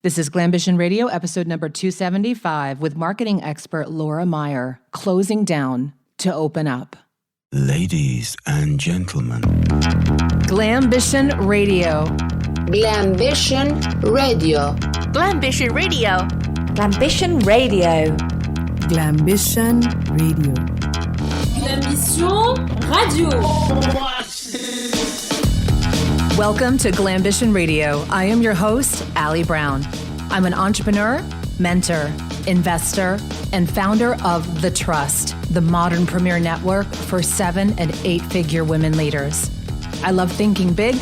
This is Glambition Radio, episode number 275, with marketing expert Laura Meyer, closing down to open up. Ladies and gentlemen. Glambition Radio. Glambition Radio. Glambition Radio. Glambition Radio. Glambition Radio. Glambition Radio. Welcome to Glambition Radio. I am your host, Allie Brown. I'm an entrepreneur, mentor, investor, and founder of The Trust, the modern premier network for 7- and 8-figure women leaders. I love thinking big,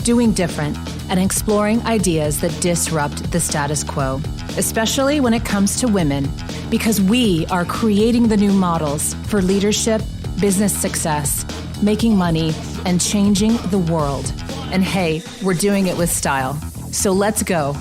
doing different, and exploring ideas that disrupt the status quo, especially when it comes to women, because we are creating the new models for leadership, business success, making money, and changing the world. And hey, we're doing it with style. So let's go.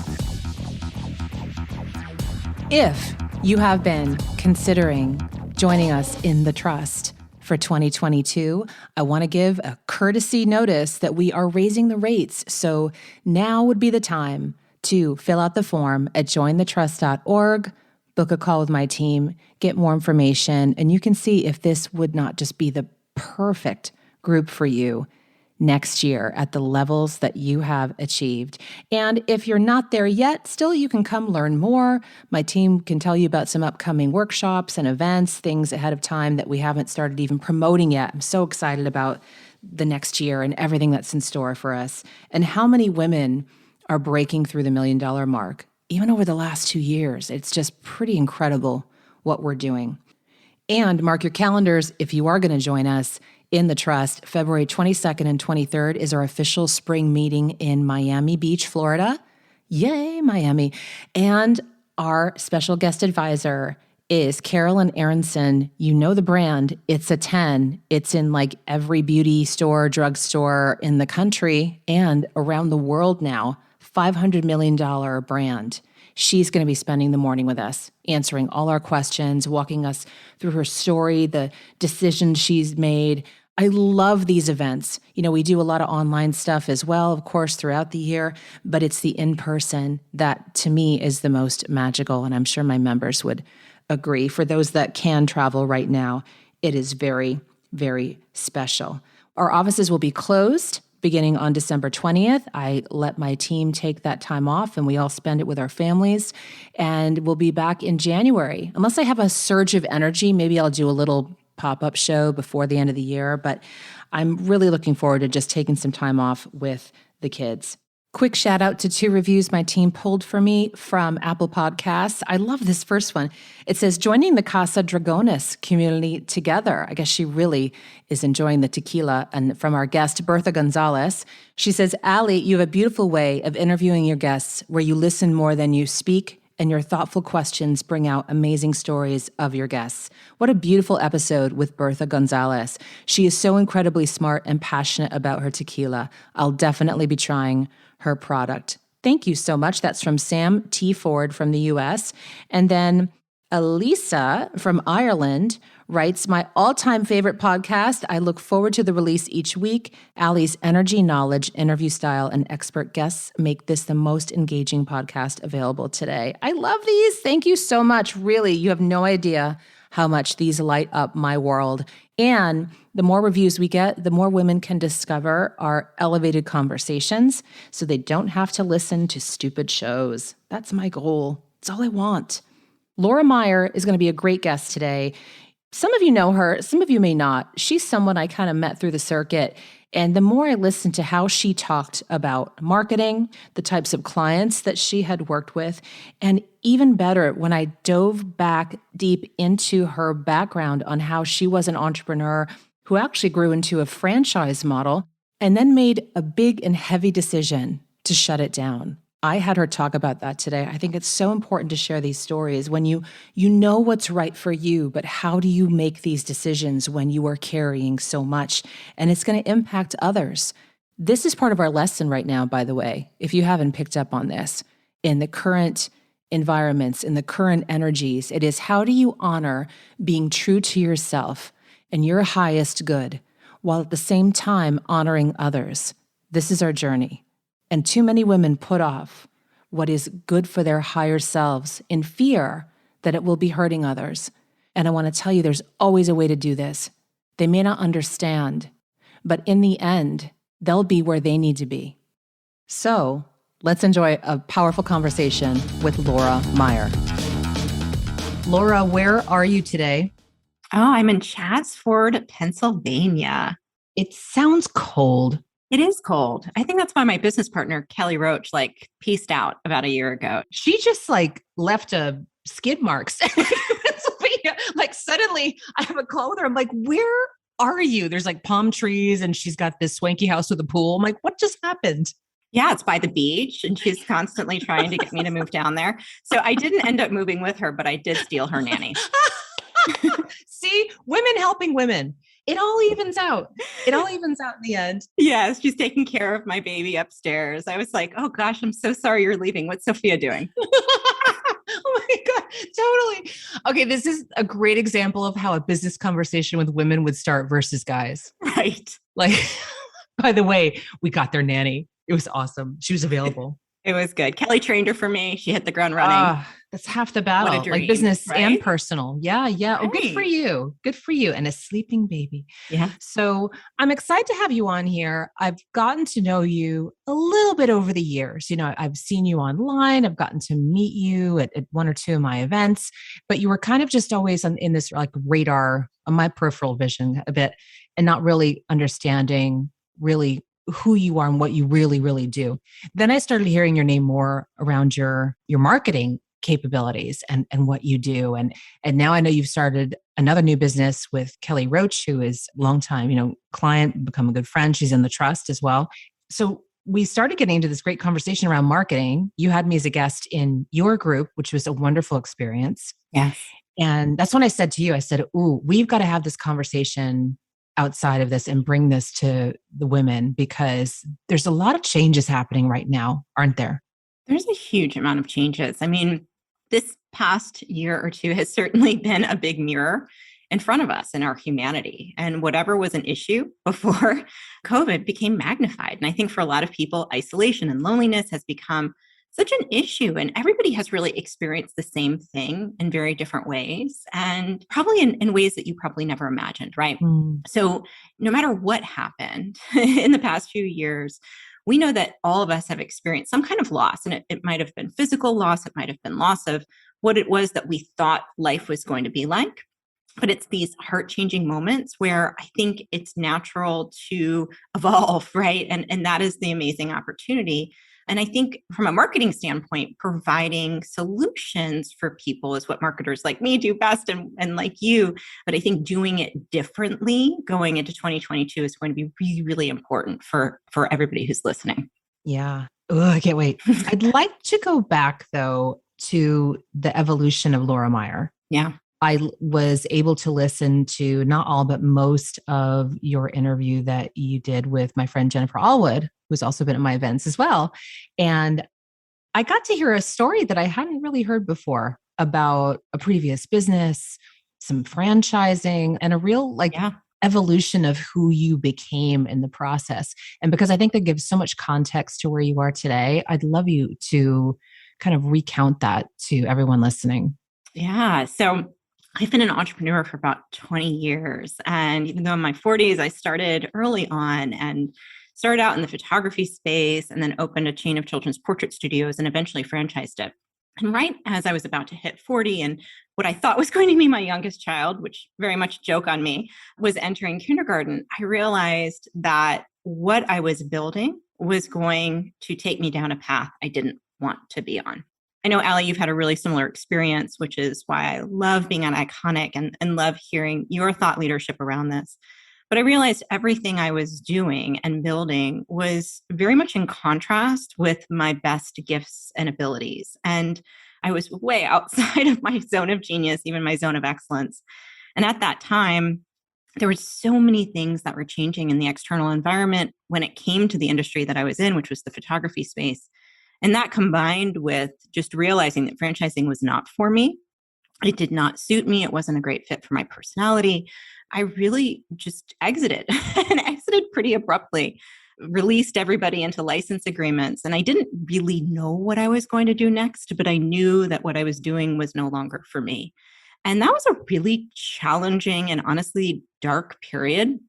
If you have been considering joining us in The Trust for 2022, I want to give a courtesy notice that we are raising the rates. So now would be the time to fill out the form at jointhetrust.org, book a call with my team, get more information, and you can see if this would not just be the perfect group for you next year at the levels that you have achieved. And if you're not there yet, still you can come learn more. My team can tell you about some upcoming workshops and events, things ahead of time that we haven't started even promoting yet. I'm so excited about the next year and everything that's in store for us. And how many women are breaking through the $1 million mark, even over the last 2 years. It's just pretty incredible what we're doing. And mark your calendars if you are going to join us in The Trust. February 22nd and 23rd is our official spring meeting in Miami Beach, Florida. Yay, Miami. And our special guest advisor is Carolyn Aronson. You know the brand. It's a 10. It's in like every beauty store, drugstore in the country and around the world now. $500 million brand. She's going to be spending the morning with us, answering all our questions, walking us through her story, the decisions she's made. I love these events. You know, we do a lot of online stuff as well, of course, throughout the year, but it's the in-person that, to me, is the most magical, and I'm sure my members would agree. For those that can travel right now, it is very, very special. Our offices will be closed beginning on December 20th. I let my team take that time off and we all spend it with our families. And we'll be back in January. Unless I have a surge of energy, maybe I'll do a little pop-up show before the end of the year. But I'm really looking forward to just taking some time off with the kids. Quick shout out to 2 reviews my team pulled for me from Apple Podcasts. I love this first one. It says, joining the Casa Dragones community together. I guess she really is enjoying the tequila. And from our guest, Bertha Gonzalez, she says, Allie, you have a beautiful way of interviewing your guests where you listen more than you speak, and your thoughtful questions bring out amazing stories of your guests. What a beautiful episode with Bertha Gonzalez. She is so incredibly smart and passionate about her tequila. I'll definitely be trying her product. Thank you so much. That's from Sam T. Ford from the US. And then Elisa from Ireland writes, my all-time favorite podcast. I look forward to the release each week. Allie's energy, knowledge, interview style, and expert guests make this the most engaging podcast available today. I love these. Thank you so much. Really, you have no idea how much these light up my world. And the more reviews we get, the more women can discover our elevated conversations so they don't have to listen to stupid shows. That's my goal. It's all I want. Laura Meyer is going to be a great guest today. Some of you know her, some of you may not. She's someone I kind of met through the circuit. And the more I listened to how she talked about marketing, the types of clients that she had worked with, and even better, when I dove back deep into her background on how she was an entrepreneur who actually grew into a franchise model and then made a big and heavy decision to shut it down. I had her talk about that today. I think it's so important to share these stories when you know what's right for you, but how do you make these decisions when you are carrying so much and it's going to impact others? This is part of our lesson right now, by the way, if you haven't picked up on this. In the current environments, in the current energies, it is how do you honor being true to yourself and your highest good while at the same time honoring others? This is our journey. And too many women put off what is good for their higher selves in fear that it will be hurting others. And I want to tell you, there's always a way to do this. They may not understand, but in the end, they'll be where they need to be. So let's enjoy a powerful conversation with Laura Meyer. Laura, where are you today? Oh, I'm in Chatsford, Pennsylvania. It sounds cold. It is cold. I think that's why my business partner, Kelly Roach, pieced out about a year ago. She just left a skid marks in Pennsylvania. Suddenly I have a call with her. I'm like, where are you? There's palm trees and she's got this swanky house with a pool. I'm like, what just happened? Yeah, it's by the beach and she's constantly trying to get me to move down there. So I didn't end up moving with her, but I did steal her nanny. See, women helping women. It all evens out. It all evens out in the end. Yes, she's taking care of my baby upstairs. I was like, oh gosh, I'm so sorry you're leaving. What's Sophia doing? Oh my God, totally. Okay, this is a great example of how a business conversation with women would start versus guys. Right. By the way, we got their nanny. It was awesome. She was available. It was good. Kelly trained her for me. She hit the ground running. That's half the battle. What a dream, Business right? and personal. Yeah. Right. Oh, good for you. Good for you. And a sleeping baby. Yeah. So I'm excited to have you on here. I've gotten to know you a little bit over the years. I've seen you online. I've gotten to meet you at one or two of my events, but you were kind of just always in this radar on my peripheral vision a bit and not really understanding really who you are and what you really, really do. Then I started hearing your name more around your marketing capabilities and what you do. And now I know you've started another new business with Kelly Roach, who is a longtime, client, become a good friend. She's in the trust as well. So we started getting into this great conversation around marketing. You had me as a guest in your group, which was a wonderful experience. Yes. And that's when I said to you, I said, ooh, we've got to have this conversation outside of this and bring this to the women because there's a lot of changes happening right now, aren't there? There's a huge amount of changes. I mean, this past year or two has certainly been a big mirror in front of us in our humanity. And whatever was an issue before COVID became magnified. And I think for a lot of people, isolation and loneliness has become such an issue. And everybody has really experienced the same thing in very different ways and probably in ways that you probably never imagined, right? So no matter what happened in the past few years, we know that all of us have experienced some kind of loss. And it might have been physical loss. It might have been loss of what it was that we thought life was going to be like. But it's these heart-changing moments where I think it's natural to evolve, right? And that is the amazing opportunity. And I think from a marketing standpoint, providing solutions for people is what marketers like me do best and like you. But I think doing it differently going into 2022 is going to be really, really important for everybody who's listening. Yeah. Oh, I can't wait. I'd like to go back though to the evolution of Laura Meyer. Yeah. I was able to listen to not all, but most of your interview that you did with my friend Jennifer Allwood, who's also been at my events as well. And I got to hear a story that I hadn't really heard before about a previous business, some franchising, and a real evolution of who you became in the process. And because I think that gives so much context to where you are today, I'd love you to kind of recount that to everyone listening. Yeah. So I've been an entrepreneur for about 20 years. And even though in my 40s, I started early on and started out in the photography space and then opened a chain of children's portrait studios and eventually franchised it. And right as I was about to hit 40 and what I thought was going to be my youngest child, which very much joke on me, was entering kindergarten, I realized that what I was building was going to take me down a path I didn't want to be on. I know, Allie, you've had a really similar experience, which is why I love being on Iconic and love hearing your thought leadership around this. But I realized everything I was doing and building was very much in contrast with my best gifts and abilities. And I was way outside of my zone of genius, even my zone of excellence. And at that time, there were so many things that were changing in the external environment when it came to the industry that I was in, which was the photography space. And that combined with just realizing that franchising was not for me. It did not suit me. It wasn't a great fit for my personality. I really just exited and exited pretty abruptly. released everybody into license agreements. And I didn't really know what I was going to do next, but I knew that what I was doing was no longer for me. And that was a really challenging and honestly dark period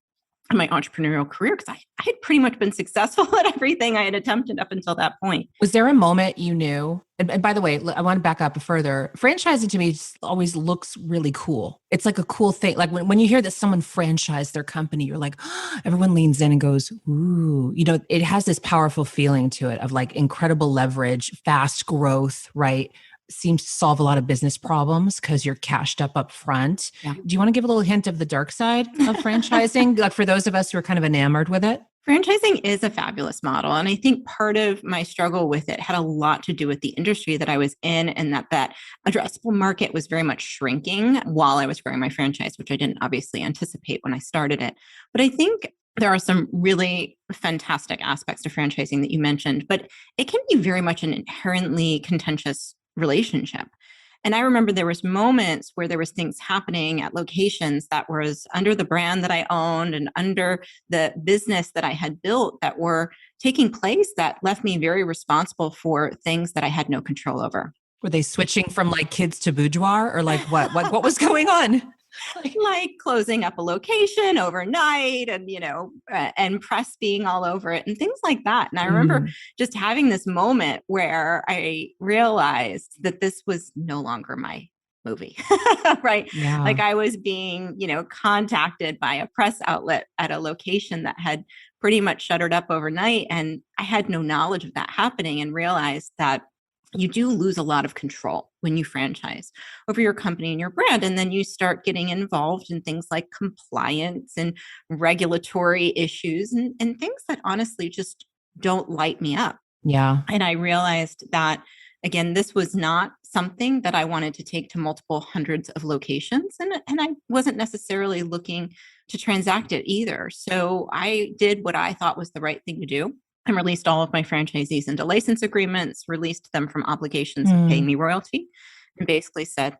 in my entrepreneurial career because I had pretty much been successful at everything I had attempted up until that point. Was there a moment you knew? And by the way, I want to back up further. Franchising to me always looks really cool. It's like a cool thing. Like when you hear that someone franchised their company, you're like, oh, everyone leans in and goes, ooh, it has this powerful feeling to it of like incredible leverage, fast growth, right? Seems to solve a lot of business problems because you're cashed up front. Yeah. Do you want to give a little hint of the dark side of franchising? Like for those of us who are kind of enamored with it? Franchising is a fabulous model. And I think part of my struggle with it had a lot to do with the industry that I was in and that addressable market was very much shrinking while I was growing my franchise, which I didn't obviously anticipate when I started it. But I think there are some really fantastic aspects to franchising that you mentioned, but it can be very much an inherently contentious relationship. And I remember there was moments where there was things happening at locations that was under the brand that I owned and under the business that I had built that were taking place that left me very responsible for things that I had no control over. Were they switching from like kids to boudoir or like what was going on? Like closing up a location overnight and, and press being all over it and things like that. And I remember just having this moment where I realized that this was no longer my movie, right? Yeah. Like I was being, contacted by a press outlet at a location that had pretty much shuttered up overnight. And I had no knowledge of that happening and realized that you do lose a lot of control when you franchise over your company and your brand. And then you start getting involved in things like compliance and regulatory issues and things that honestly just don't light me up. Yeah. And I realized that, again, this was not something that I wanted to take to multiple hundreds of locations. And I wasn't necessarily looking to transact it either. So I did what I thought was the right thing to do. And released all of my franchisees into license agreements, released them from obligations of paying me royalty, and basically said,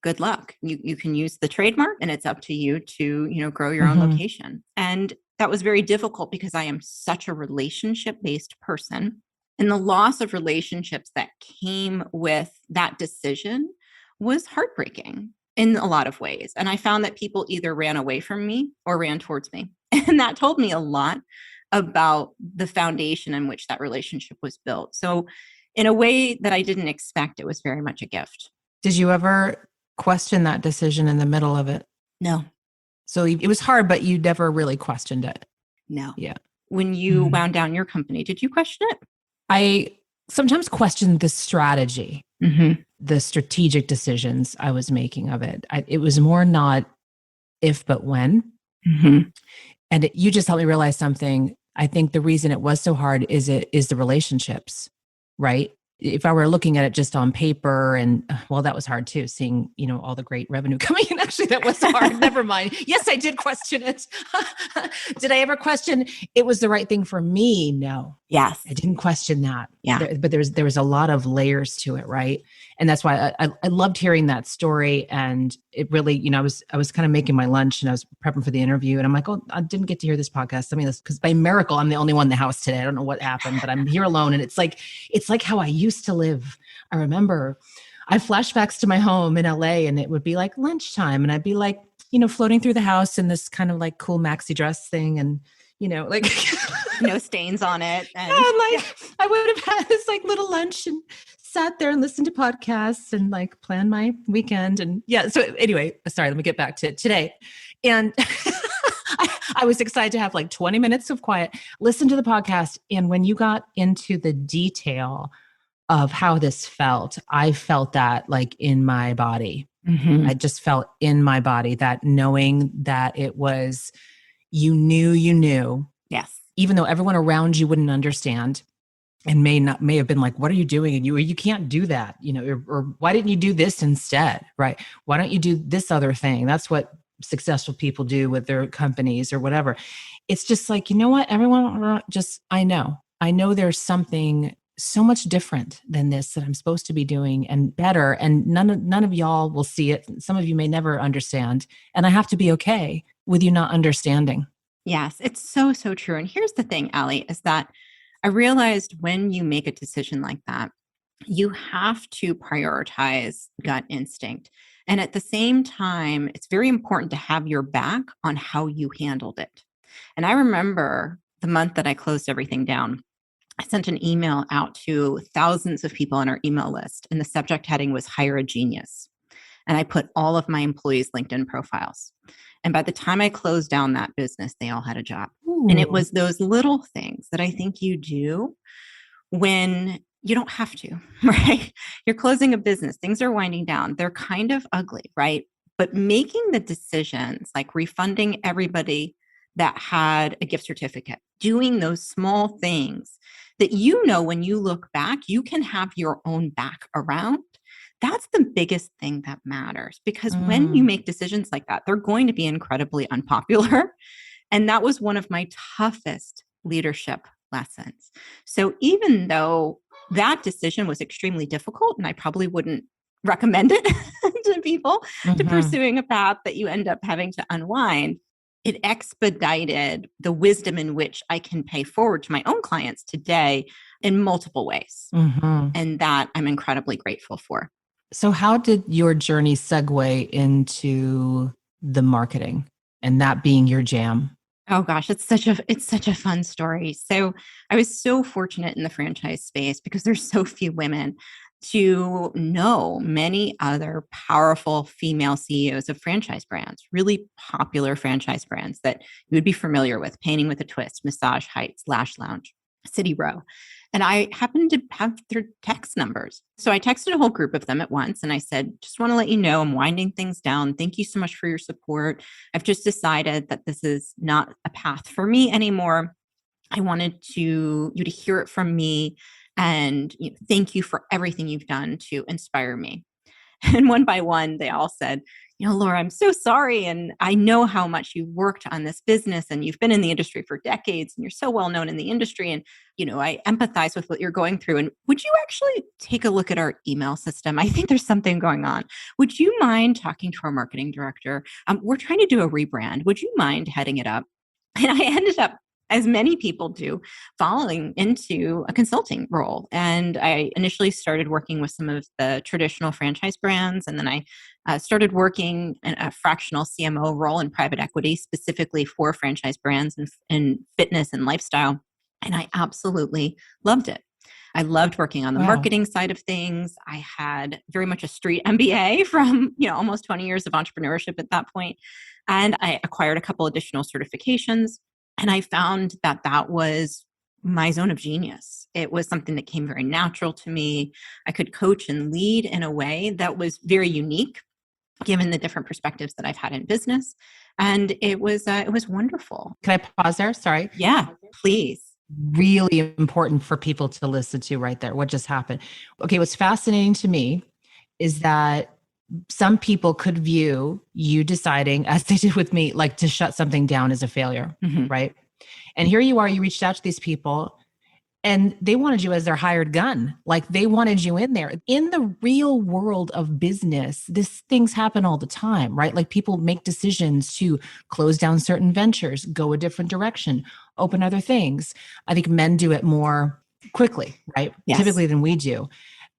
good luck. You can use the trademark and it's up to you to, grow your own location. And that was very difficult because I am such a relationship-based person. And the loss of relationships that came with that decision was heartbreaking in a lot of ways. And I found that people either ran away from me or ran towards me. And that told me a lot about the foundation in which that relationship was built. So in a way that I didn't expect, it was very much a gift. Did you ever question that decision in the middle of it? No. So it was hard, but you never really questioned it? No. Yeah. When you wound down your company, did you question it? I sometimes questioned the strategy, the strategic decisions I was making of it. It was more not if, but when. And you just helped me realize something. I think the reason it was so hard is the relationships, right? If I were looking at it just on paper and that was hard too, seeing, all the great revenue coming in. Actually, that was hard. Never mind. Yes, I did question it. Did I ever question it was the right thing for me? No. Yes. I didn't question that. Yeah. But there was a lot of layers to it, right? And that's why I loved hearing that story. And it really, I was kind of making my lunch and I was prepping for the interview. And I'm like, oh, I didn't get to hear this podcast. I mean, because by miracle, I'm the only one in the house today. I don't know what happened, but I'm here alone. And it's like how I used to live. I remember I have flashbacks to my home in LA and it would be like lunchtime. And I'd be like, floating through the house in this kind of like cool maxi dress thing. And like no stains on it. And I would have had this like little lunch and sat there and listened to podcasts and like plan my weekend. And so anyway, sorry, let me get back to today. And I was excited to have like 20 minutes of quiet, listen to the podcast. And when you got into the detail of how this felt, I felt that like in my body. I just felt in my body that knowing that it was, you knew. Yes. Even though everyone around you wouldn't understand and may have been like, what are you doing? And you can't do that, or why didn't you do this instead? Right. Why don't you do this other thing? That's what successful people do with their companies or whatever. It's just like, you know what? Everyone just, I know there's something so much different than this that I'm supposed to be doing and better. And none of y'all will see it. Some of you may never understand. And I have to be okay with you not understanding. Yes, it's so, so true. And here's the thing, Allie, is that I realized when you make a decision like that, you have to prioritize gut instinct. And at the same time, it's very important to have your back on how you handled it. And I remember the month that I closed everything down, I sent an email out to thousands of people on our email list, and the subject heading was Hire a Genius. And I put all of my employees' LinkedIn profiles. And by the time I closed down that business, they all had a job. And it was those little things that I think you do when you don't have to, right? You're closing a business, things are winding down. They're kind of ugly, right? But making the decisions, like refunding everybody that had a gift certificate, doing those small things that when you look back, you can have your own back around. That's the biggest thing that matters, because when you make decisions like that, they're going to be incredibly unpopular. And that was one of my toughest leadership lessons. So even though that decision was extremely difficult, and I probably wouldn't recommend it to people to pursuing a path that you end up having to unwind, it expedited the wisdom in which I can pay forward to my own clients today in multiple ways. And that I'm incredibly grateful for. So how did your journey segue into the marketing and that being your jam? Oh gosh, it's such a fun story. So I was so fortunate in the franchise space because there's so few women to know many other powerful female CEOs of franchise brands, really popular franchise brands that you would be familiar with: Painting with a Twist, Massage Heights, Lash Lounge, City Row. And I happened to have their text numbers. So I texted a whole group of them at once and I said, just want to let you know I'm winding things down. Thank you so much for your support. I've just decided that this is not a path for me anymore. I wanted you to hear it from me. And thank you for everything you've done to inspire me. And one by one, they all said, Laura, I'm so sorry. And I know how much you worked on this business and you've been in the industry for decades and you're so well known in the industry. And, I empathize with what you're going through. And would you actually take a look at our email system? I think there's something going on. Would you mind talking to our marketing director? We're trying to do a rebrand. Would you mind heading it up? And I ended up, as many people do, falling into a consulting role. And I initially started working with some of the traditional franchise brands. And then I started working in a fractional CMO role in private equity, specifically for franchise brands and fitness and lifestyle. And I absolutely loved it. I loved working on the marketing side of things. I had very much a street MBA from, almost 20 years of entrepreneurship at that point. And I acquired a couple additional certifications. And I found that that was my zone of genius. It was something that came very natural to me. I could coach and lead in a way that was very unique, given the different perspectives that I've had in business. And it was wonderful. Can I pause there? Sorry. Yeah, please. Really important for people to listen to right there. What just happened? Okay, what's fascinating to me is that some people could view you deciding, as they did with me, like to shut something down as a failure, right? And here you are, you reached out to these people and they wanted you as their hired gun. Like they wanted you in there. In the real world of business, things happen all the time, right? Like people make decisions to close down certain ventures, go a different direction, open other things. I think men do it more quickly, right? Yes. Typically than we do.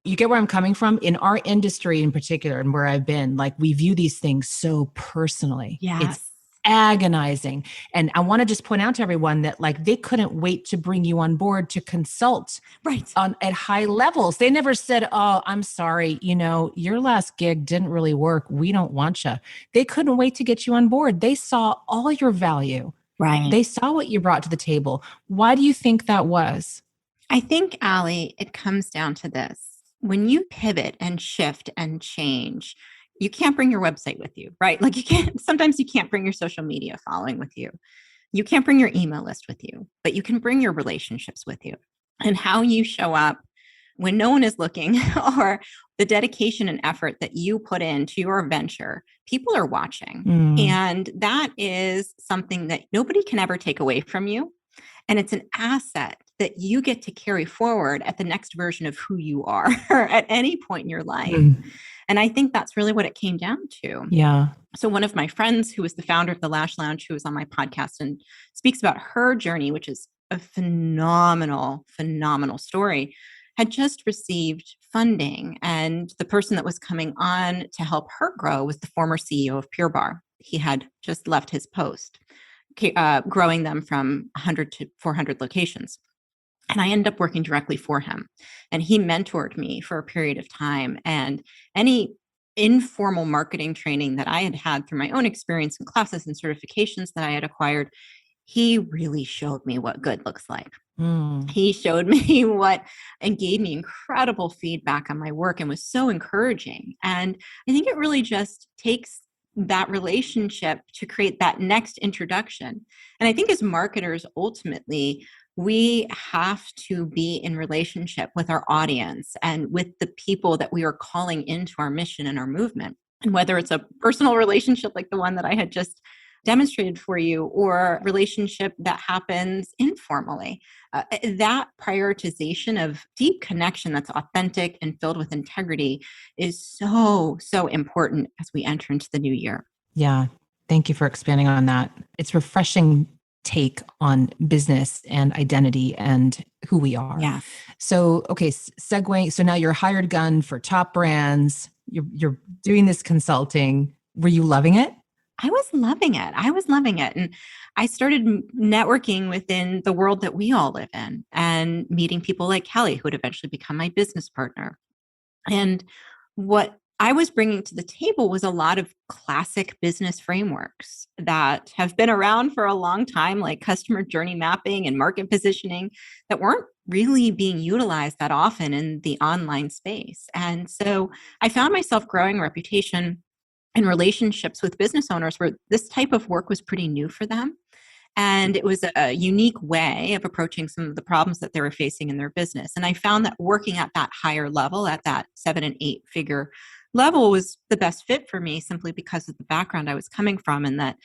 You get where I'm coming from? In our industry in particular, and where I've been, like we view these things so personally. Yes. It's agonizing. And I want to just point out to everyone that like they couldn't wait to bring you on board to consult at high levels. They never said, oh, I'm sorry, your last gig didn't really work. We don't want you. They couldn't wait to get you on board. They saw all your value. Right. They saw what you brought to the table. Why do you think that was? I think, Allie, it comes down to this. When you pivot and shift and change, you can't bring your website with you, right? Like sometimes you can't bring your social media following with you. You can't bring your email list with you, but you can bring your relationships with you. And how you show up when no one is looking, or the dedication and effort that you put into your venture, people are watching. And that is something that nobody can ever take away from you. And it's an asset that you get to carry forward at the next version of who you are at any point in your life. And I think that's really what it came down to. Yeah. So one of my friends who was the founder of the Lash Lounge, who was on my podcast and speaks about her journey, which is a phenomenal, phenomenal story, had just received funding. And the person that was coming on to help her grow was the former CEO of Pure Barre. He had just left his post, growing them from 100 to 400 locations. And I ended up working directly for him. And he mentored me for a period of time. And any informal marketing training that I had had through my own experience and classes and certifications that I had acquired, he really showed me what good looks like. He showed me and gave me incredible feedback on my work and was so encouraging. And I think it really just takes that relationship to create that next introduction. And I think as marketers, ultimately, we have to be in relationship with our audience and with the people that we are calling into our mission and our movement. And whether it's a personal relationship like the one that I had just demonstrated for you, or a relationship that happens informally, that prioritization of deep connection that's authentic and filled with integrity is so, so important as we enter into the new year. Yeah. Thank you for expanding on that. It's refreshing take on business and identity and who we are. Yeah. So, okay, segueing. So now you're a hired gun for top brands. You're doing this consulting. Were you loving it? I was loving it. And I started networking within the world that we all live in and meeting people like Kelly, who would eventually become my business partner. And what I was bringing to the table was a lot of classic business frameworks that have been around for a long time, like customer journey mapping and market positioning, that weren't really being utilized that often in the online space. And so I found myself growing a reputation in relationships with business owners where this type of work was pretty new for them. And it was a unique way of approaching some of the problems that they were facing in their business. And I found that working at that higher level, at that 7 and 8 figure level, was the best fit for me, simply because of the background I was coming from, and that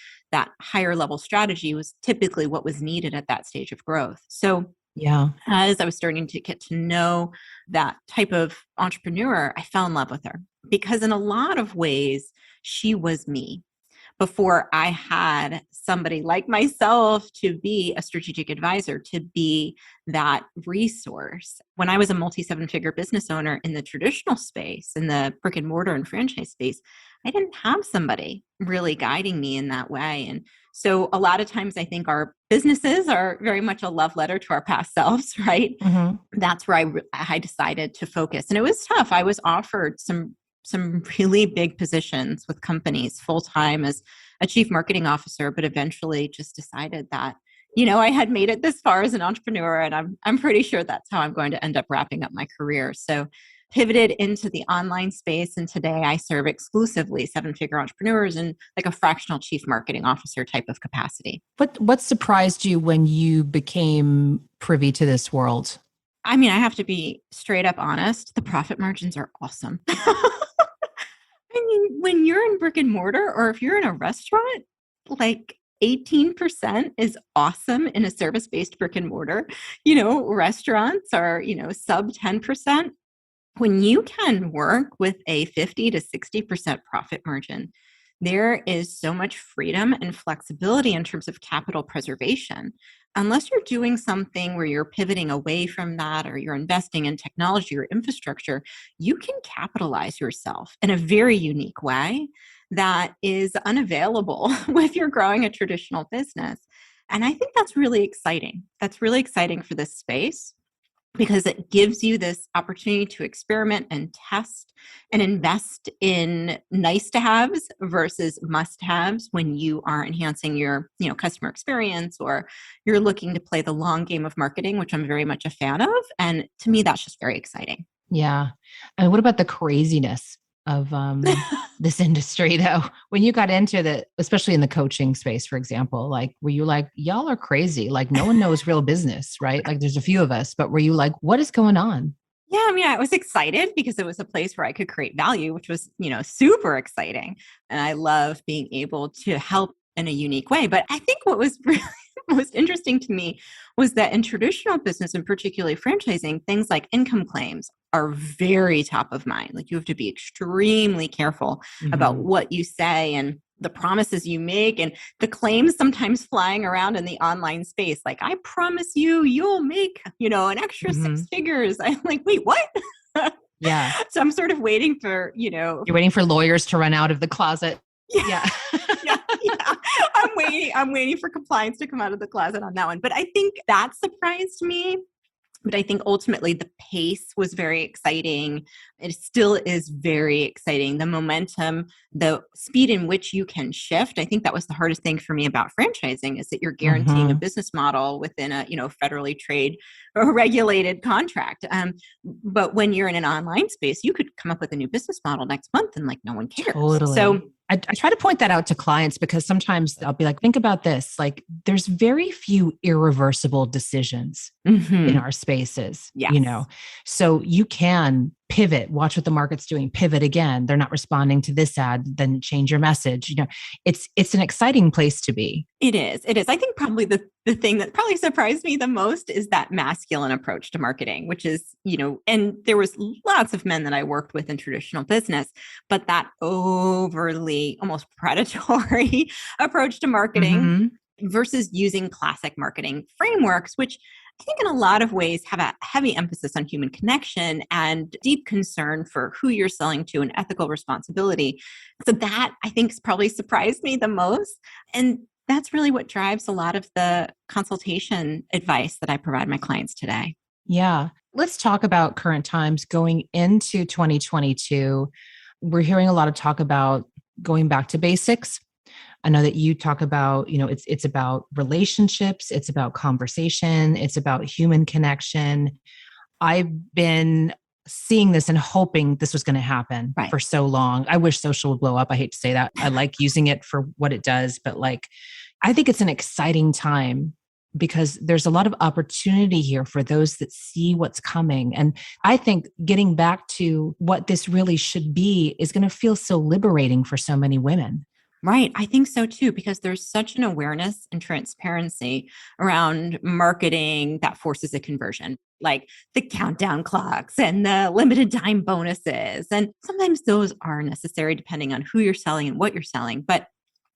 higher level strategy was typically what was needed at that stage of growth. So yeah, as I was starting to get to know that type of entrepreneur, I fell in love with her, because in a lot of ways, she was me before I had somebody like myself to be a strategic advisor, to be that resource. When I was a multi-7-figure business owner in the traditional space, in the brick and mortar and franchise space, I didn't have somebody really guiding me in that way. And so a lot of times I think our businesses are very much a love letter to our past selves, right? Mm-hmm. That's where I decided to focus. And it was tough. I was offered some really big positions with companies full-time as a chief marketing officer, but eventually just decided that, I had made it this far as an entrepreneur, and I'm pretty sure that's how I'm going to end up wrapping up my career. So pivoted into the online space. And today I serve exclusively 7-figure entrepreneurs in like a fractional chief marketing officer type of capacity. What surprised you when you became privy to this world? I mean, I have to be straight up honest. The profit margins are awesome. I mean, when you're in brick and mortar, or if you're in a restaurant, like 18% is awesome in a service-based brick and mortar. Restaurants are, sub 10%. When you can work with a 50 to 60% profit margin, there is so much freedom and flexibility in terms of capital preservation. Unless you're doing something where you're pivoting away from that, or you're investing in technology or infrastructure, you can capitalize yourself in a very unique way that is unavailable if you're growing a traditional business. And I think that's really exciting. That's really exciting for this space, because it gives you this opportunity to experiment and test and invest in nice to haves versus must haves when you are enhancing your, customer experience, or you're looking to play the long game of marketing, which I'm very much a fan of. And to me, that's just very exciting. Yeah. And what about the craziness of this industry, though? When you got into the, especially in the coaching space, for example, like, were you like, y'all are crazy? Like, no one knows real business, right? Like, there's a few of us, but were you like, what is going on? Yeah, I mean, I was excited because it was a place where I could create value, which was, super exciting. And I love being able to help in a unique way. But I think what was really most interesting to me was that in traditional business, and particularly franchising, things like income claims are very top of mind. Like you have to be extremely careful about what you say and the promises you make and the claims sometimes flying around in the online space. Like, I promise you, you'll make, an extra six figures. I'm like, wait, what? Yeah. So I'm sort of waiting for, You're waiting for lawyers to run out of the closet. Yeah. yeah. I'm waiting for compliance to come out of the closet on that one. But I think that surprised me. But I think ultimately the pace was very exciting. It still is very exciting. The momentum, the speed in which you can shift. I think that was the hardest thing for me about franchising, is that you're guaranteeing a business model within a, federally trade or regulated contract. But when you're in an online space, you could come up with a new business model next month and like no one cares. Totally. So I try to point that out to clients because sometimes I'll be like, think about this. Like there's very few irreversible decisions in our spaces, so you can pivot, watch what the market's doing, pivot again. They're not responding to this ad, then change your message. It's an exciting place to be. It is. I think probably the thing that probably surprised me the most is that masculine approach to marketing, which is, and there was lots of men that I worked with in traditional business, but that overly almost predatory approach to marketing versus using classic marketing frameworks, which I think in a lot of ways have a heavy emphasis on human connection and deep concern for who you're selling to and ethical responsibility. So that I think has probably surprised me the most. And that's really what drives a lot of the consultation advice that I provide my clients today. Yeah. Let's talk about current times going into 2022. We're hearing a lot of talk about going back to basics. I know that you talk about, it's about relationships, it's about conversation, it's about human connection. I've been seeing this and hoping this was going to happen for so long. I wish social would blow up. I hate to say that. I like using it for what it does, but I think it's an exciting time because there's a lot of opportunity here for those that see what's coming. And I think getting back to what this really should be is going to feel so liberating for so many women. Right. I think so too, because there's such an awareness and transparency around marketing that forces a conversion, like the countdown clocks and the limited time bonuses. And sometimes those are necessary depending on who you're selling and what you're selling. But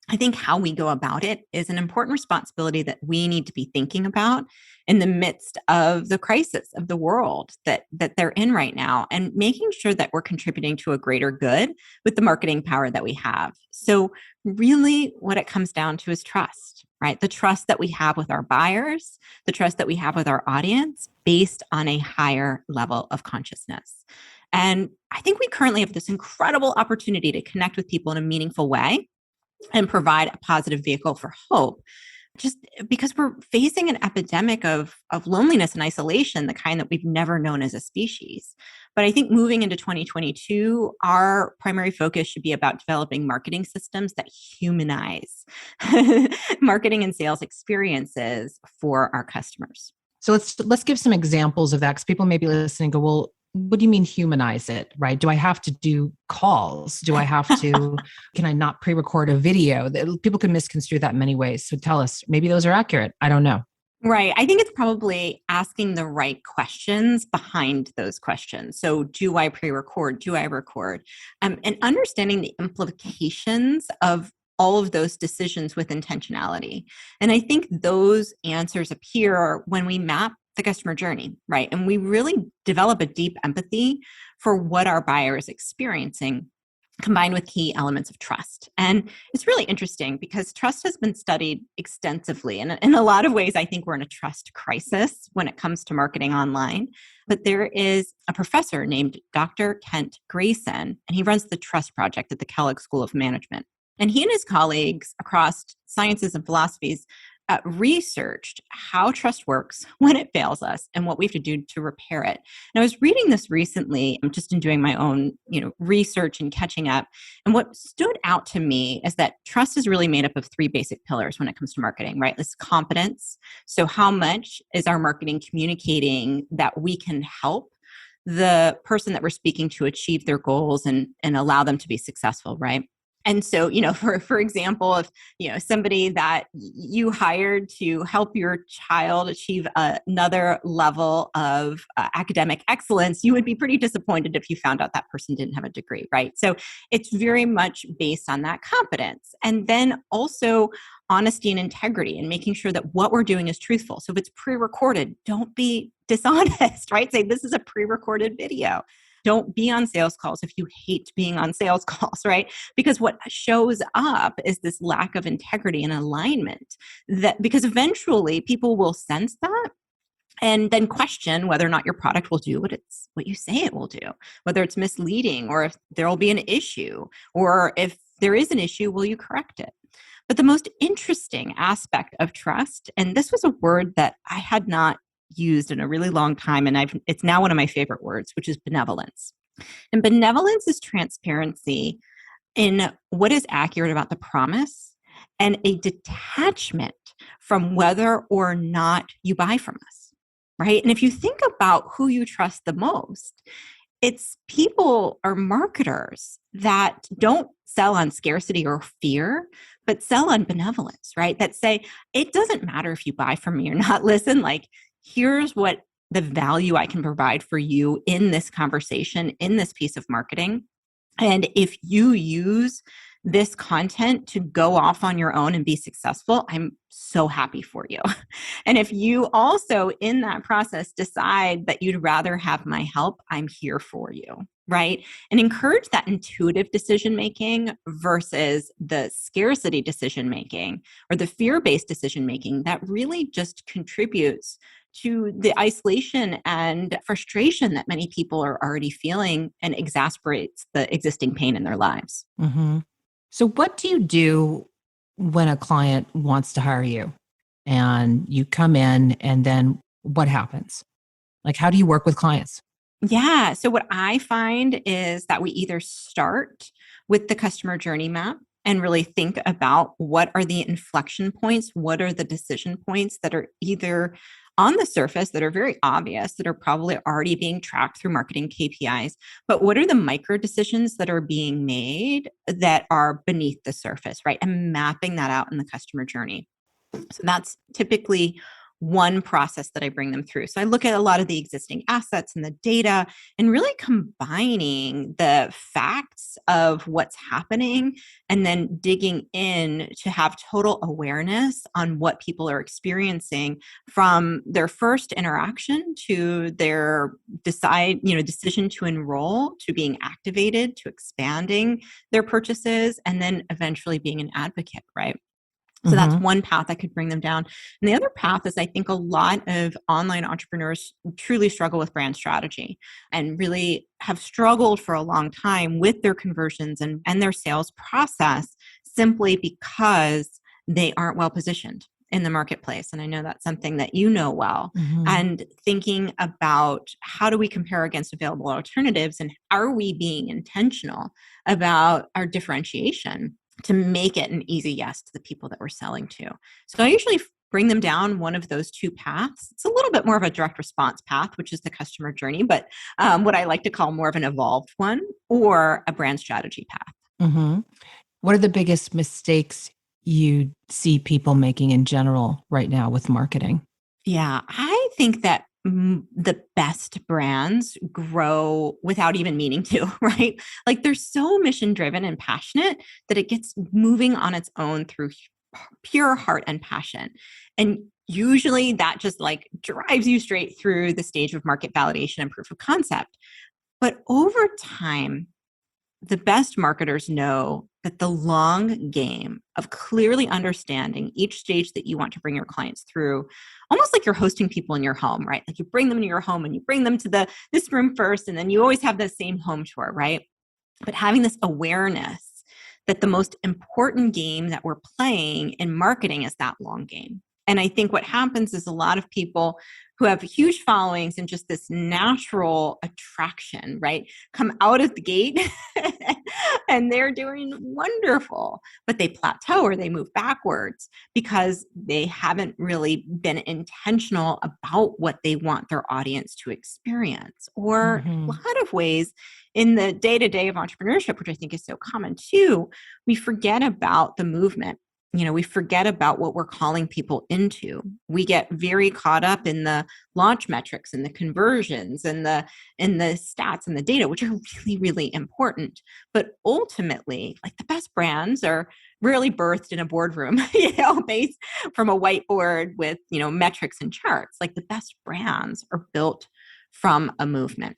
I think how we go about it is an important responsibility that we need to be thinking about in the midst of the crisis of the world that they're in right now, and making sure that we're contributing to a greater good with the marketing power that we have. So really what it comes down to is trust, right? The trust that we have with our buyers, the trust that we have with our audience based on a higher level of consciousness. And I think we currently have this incredible opportunity to connect with people in a meaningful way and provide a positive vehicle for hope, just because we're facing an epidemic of loneliness and isolation, the kind that we've never known as a species. But I think moving into 2022, our primary focus should be about developing marketing systems that humanize marketing and sales experiences for our customers. So let's give some examples of that, because people may be listening and go, well, what do you mean humanize it, right? Do I have to do calls? Do I have to, can I not pre-record a video? People can misconstrue that in many ways. So tell us, maybe those are accurate. I don't know. Right. I think it's probably asking the right questions behind those questions. So do I pre-record? Do I record? And understanding the implications of all of those decisions with intentionality. And I think those answers appear when we map the customer journey, right? And we really develop a deep empathy for what our buyer is experiencing, combined with key elements of trust. And it's really interesting because trust has been studied extensively. And in a lot of ways, I think we're in a trust crisis when it comes to marketing online. But there is a professor named Dr. Kent Grayson, and he runs the Trust Project at the Kellogg School of Management. And he and his colleagues across sciences and philosophies researched how trust works when it fails us and what we have to do to repair it. And I was reading this recently, just in doing my own, research and catching up. And what stood out to me is that trust is really made up of three basic pillars when it comes to marketing, right? It's competence. So how much is our marketing communicating that we can help the person that we're speaking to achieve their goals and allow them to be successful, right? And so, for example, if, somebody that you hired to help your child achieve another level of academic excellence, you would be pretty disappointed if you found out that person didn't have a degree, right? So it's very much based on that competence. And then also honesty and integrity and making sure that what we're doing is truthful. So if it's pre-recorded, don't be dishonest, right? Say, this is a pre-recorded video. Don't be on sales calls if you hate being on sales calls, right? Because what shows up is this lack of integrity and alignment, that because eventually people will sense that and then question whether or not your product will do what you say it will do, whether it's misleading or if there will be an issue, or if there is an issue, will you correct it? But the most interesting aspect of trust, and this was a word that I had not used in a really long time, and it's now one of my favorite words, which is benevolence. And benevolence is transparency in what is accurate about the promise and a detachment from whether or not you buy from us, right? And if you think about who you trust the most, it's people or marketers that don't sell on scarcity or fear, but sell on benevolence, right? That say, it doesn't matter if you buy from me or not. Listen, here's what the value I can provide for you in this conversation, in this piece of marketing. And if you use this content to go off on your own and be successful, I'm so happy for you. And if you also in that process decide that you'd rather have my help, I'm here for you, right? And encourage that intuitive decision-making versus the scarcity decision-making or the fear-based decision-making that really just contributes to the isolation and frustration that many people are already feeling and exasperates the existing pain in their lives. Mm-hmm. So what do you do when a client wants to hire you and you come in, and then what happens? How do you work with clients? Yeah. So what I find is that we either start with the customer journey map and really think about what are the inflection points, what are the decision points that are either on the surface that are very obvious, that are probably already being tracked through marketing KPIs, but what are the micro decisions that are being made that are beneath the surface, right? And mapping that out in the customer journey. So that's typically one process that I bring them through. So I look at a lot of the existing assets and the data and really combining the facts of what's happening and then digging in to have total awareness on what people are experiencing from their first interaction to their decision to enroll, to being activated, to expanding their purchases, and then eventually being an advocate, right? So that's one path I could bring them down. And the other path is I think a lot of online entrepreneurs truly struggle with brand strategy and really have struggled for a long time with their conversions and their sales process simply because they aren't well positioned in the marketplace. And I know that's something that you know well. And thinking about how do we compare against available alternatives and are we being intentional about our differentiation to make it an easy yes to the people that we're selling to. So I usually bring them down one of those two paths. It's a little bit more of a direct response path, which is the customer journey, but what I like to call more of an evolved one, or a brand strategy path. What are the biggest mistakes you see people making in general right now with marketing? Yeah, I think that the best brands grow without even meaning to, right? They're so mission driven and passionate that it gets moving on its own through pure heart and passion. And usually that just drives you straight through the stage of market validation and proof of concept. But over time, the best marketers know that the long game of clearly understanding each stage that you want to bring your clients through, almost like you're hosting people in your home, right? You bring them to your home and you bring them to this room first, and then you always have the same home tour, right? But having this awareness that the most important game that we're playing in marketing is that long game. And I think what happens is a lot of people who have huge followings and just this natural attraction, right, come out of the gate and they're doing wonderful, but they plateau or they move backwards because they haven't really been intentional about what they want their audience to experience. Or a lot of ways in the day-to-day of entrepreneurship, which I think is so common too, we forget about the movement. We forget about what we're calling people into. We get very caught up in the launch metrics and the conversions and the stats and the data, which are really, really important. But ultimately, like, the best brands are rarely birthed in a boardroom, based from a whiteboard with, metrics and charts. Like, the best brands are built from a movement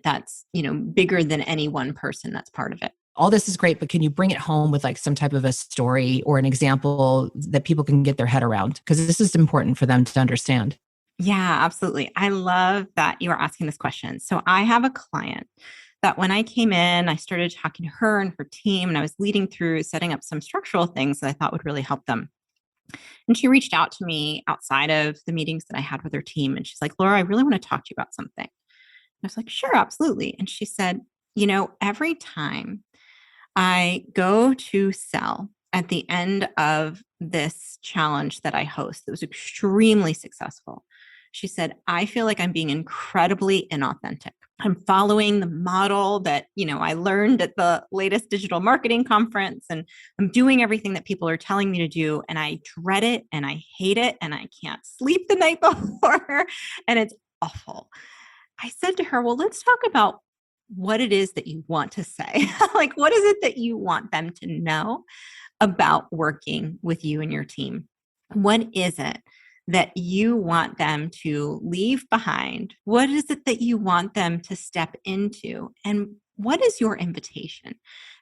that's, bigger than any one person that's part of it. All this is great, but can you bring it home with like some type of a story or an example that people can get their head around? Because this is important for them to understand. Yeah, absolutely. I love that you are asking this question. So I have a client that when I came in, I started talking to her and her team, and I was leading through setting up some structural things that I thought would really help them. And she reached out to me outside of the meetings that I had with her team. And she's like, Laura, I really want to talk to you about something. I was like, sure, absolutely. And she said, every time I go to sell at the end of this challenge that I host that was extremely successful, she said, I feel like I'm being incredibly inauthentic. I'm following the model that, I learned at the latest digital marketing conference, and I'm doing everything that people are telling me to do. And I dread it and I hate it and I can't sleep the night before and it's awful. I said to her, well, let's talk about what it is that you want to say. Like, what is it that you want them to know about working with you and your team? What is it that you want them to leave behind? What is it that you want them to step into? And what is your invitation?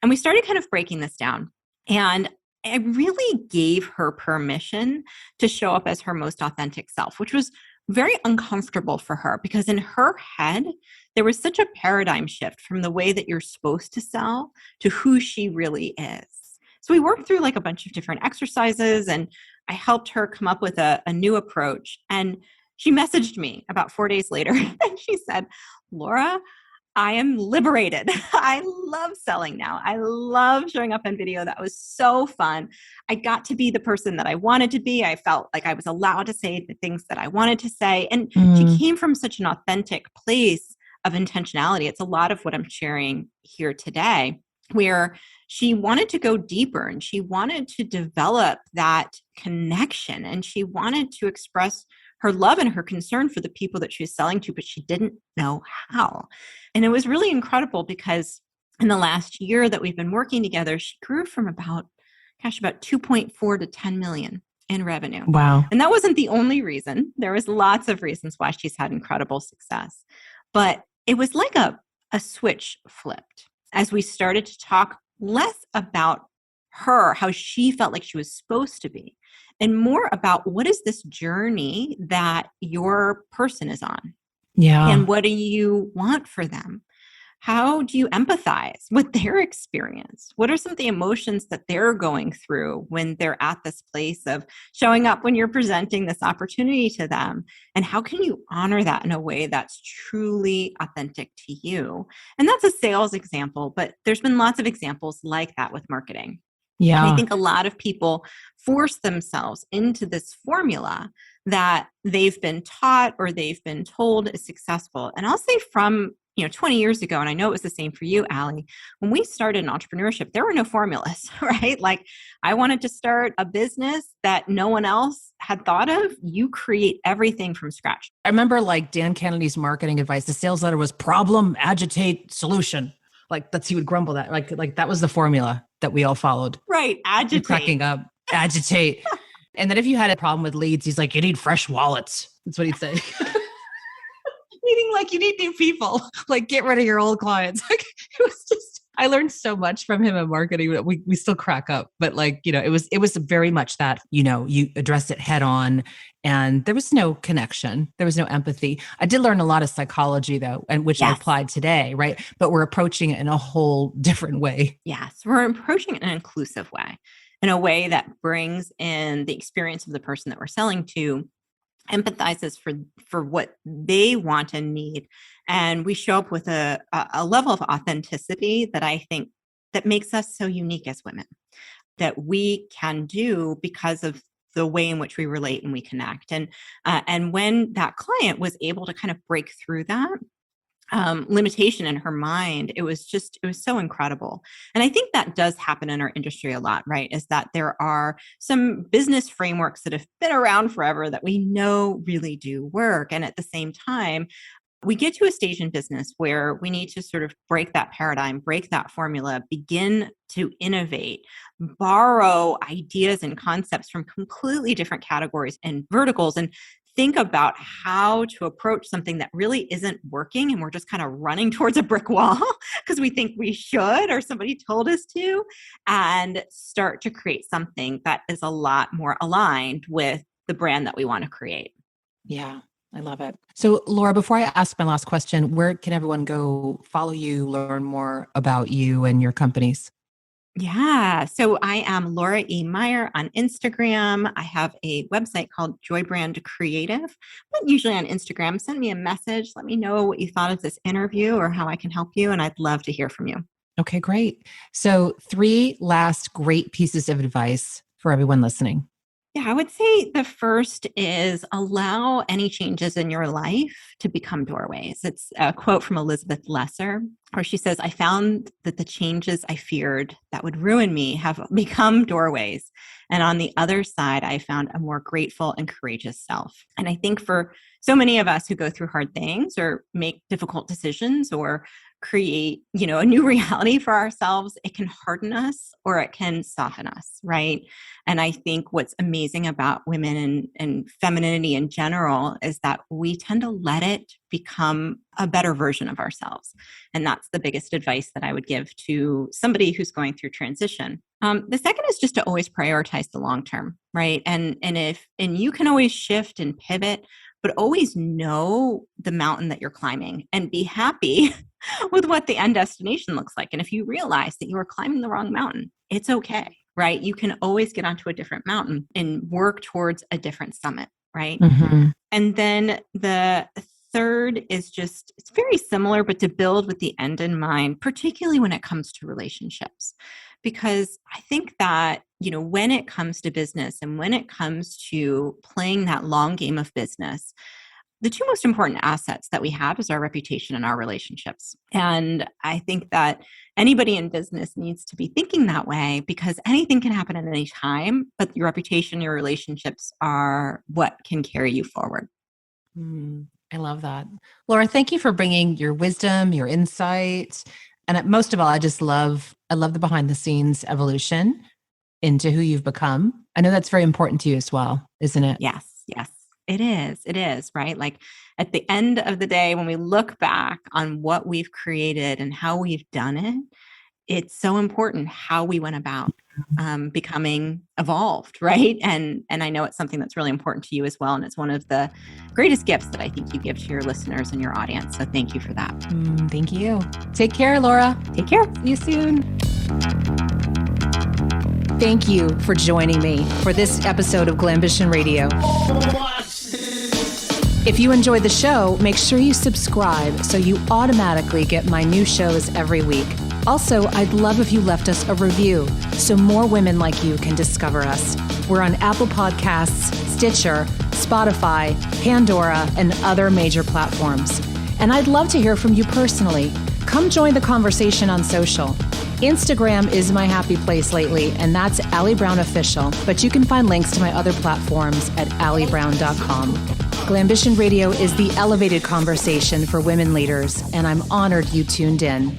And we started kind of breaking this down. And I really gave her permission to show up as her most authentic self, which was very uncomfortable for her because in her head, there was such a paradigm shift from the way that you're supposed to sell to who she really is. So we worked through like a bunch of different exercises, and I helped her come up with a new approach. And she messaged me about 4 days later and she said, Laura, I am liberated. I love selling now. I love showing up on video. That was so fun. I got to be the person that I wanted to be. I felt like I was allowed to say the things that I wanted to say. And she came from such an authentic place of intentionality. It's a lot of what I'm sharing here today, where she wanted to go deeper and she wanted to develop that connection, and she wanted to express her love and her concern for the people that she was selling to, but she didn't know how. And it was really incredible because in the last year that we've been working together, she grew from about 2.4 to 10 million in revenue. Wow. And that wasn't the only reason. There was lots of reasons why she's had incredible success. But it was like a switch flipped as we started to talk less about her, how she felt like she was supposed to be, and more about what is this journey that your person is on? Yeah. And what do you want for them? How do you empathize with their experience? What are some of the emotions that they're going through when they're at this place of showing up when you're presenting this opportunity to them? And how can you honor that in a way that's truly authentic to you? And that's a sales example, but there's been lots of examples like that with marketing. Yeah. And I think a lot of people force themselves into this formula that they've been taught or they've been told is successful. And I'll say from 20 years ago, and I know it was the same for you, Allie, when we started in entrepreneurship, there were no formulas, right? Like, I wanted to start a business that no one else had thought of. You create everything from scratch. I remember like Dan Kennedy's marketing advice. The sales letter was problem, agitate, solution. Like he would grumble that. Like that was the formula that we all followed. Right. Agitate. You're cracking up. Agitate. And then if you had a problem with leads, he's like, you need fresh wallets. That's what he'd say. Meaning like you need new people, like get rid of your old clients. Like it was just, I learned so much from him in marketing that we still crack up, but like, it was very much that, you addressed it head on and there was no connection. There was no empathy. I did learn a lot of psychology though, and which I applied today. Right. But we're approaching it in a whole different way. Yes. We're approaching it in an inclusive way, in a way that brings in the experience of the person that we're selling to, empathizes for what they want and need, And we show up with a level of authenticity that I think that makes us so unique as women, that we can do because of the way in which we relate and we connect. And when that client was able to kind of break through that limitation in her mind, it was so incredible. And I think that does happen in our industry a lot, right? Is that there are some business frameworks that have been around forever that we know really do work. And at the same time, we get to a stage in business where we need to sort of break that paradigm, break that formula, begin to innovate, borrow ideas and concepts from completely different categories and verticals, and think about how to approach something that really isn't working. And we're just kind of running towards a brick wall because we think we should, or somebody told us to, and start to create something that is a lot more aligned with the brand that we want to create. Yeah. I love it. So Laura, before I ask my last question, where can everyone go follow you, learn more about you and your companies? Yeah. So I am Laura E. Meyer on Instagram. I have a website called Joy Brand Creative, but usually on Instagram. Send me a message. Let me know what you thought of this interview or how I can help you. And I'd love to hear from you. Okay, great. So 3 last great pieces of advice for everyone listening. Yeah, I would say the first is allow any changes in your life to become doorways. It's a quote from Elizabeth Lesser, where she says, "I found that the changes I feared that would ruin me have become doorways. And on the other side, I found a more grateful and courageous self." And I think for so many of us who go through hard things or make difficult decisions or create, a new reality for ourselves, it can harden us or it can soften us, right? And I think what's amazing about women and femininity in general is that we tend to let it become a better version of ourselves. And that's the biggest advice that I would give to somebody who's going through transition. The second is just to always prioritize the long term, right? And you can always shift and pivot, but always know the mountain that you're climbing and be happy with what the end destination looks like. And if you realize that you are climbing the wrong mountain, it's okay, right? You can always get onto a different mountain and work towards a different summit, right? Mm-hmm. And then the third is it's very similar, but to build with the end in mind, particularly when it comes to relationships. Because I think that, when it comes to business and when it comes to playing that long game of business, the 2 most important assets that we have is our reputation and our relationships. And I think that anybody in business needs to be thinking that way, because anything can happen at any time, but your reputation, your relationships are what can carry you forward. I love that. Laura, thank you for bringing your wisdom, your insight. And most of all, I love the behind the scenes evolution into who you've become. I know that's very important to you as well, isn't it? Yes. It is, right? Like at the end of the day, when we look back on what we've created and how we've done it, it's so important how we went about becoming evolved, right? And I know it's something that's really important to you as well. And it's one of the greatest gifts that I think you give to your listeners and your audience. So thank you for that. Thank you. Take care, Laura. Take care. See you soon. Thank you for joining me for this episode of Glambition Radio. If you enjoyed the show, make sure you subscribe so you automatically get my new shows every week. Also, I'd love if you left us a review so more women like you can discover us. We're on Apple Podcasts, Stitcher, Spotify, Pandora, and other major platforms. And I'd love to hear from you personally. Come join the conversation on social. Instagram is my happy place lately, and that's Allie Brown Official, but you can find links to my other platforms at alliebrown.com. Glambition Radio is the elevated conversation for women leaders, and I'm honored you tuned in.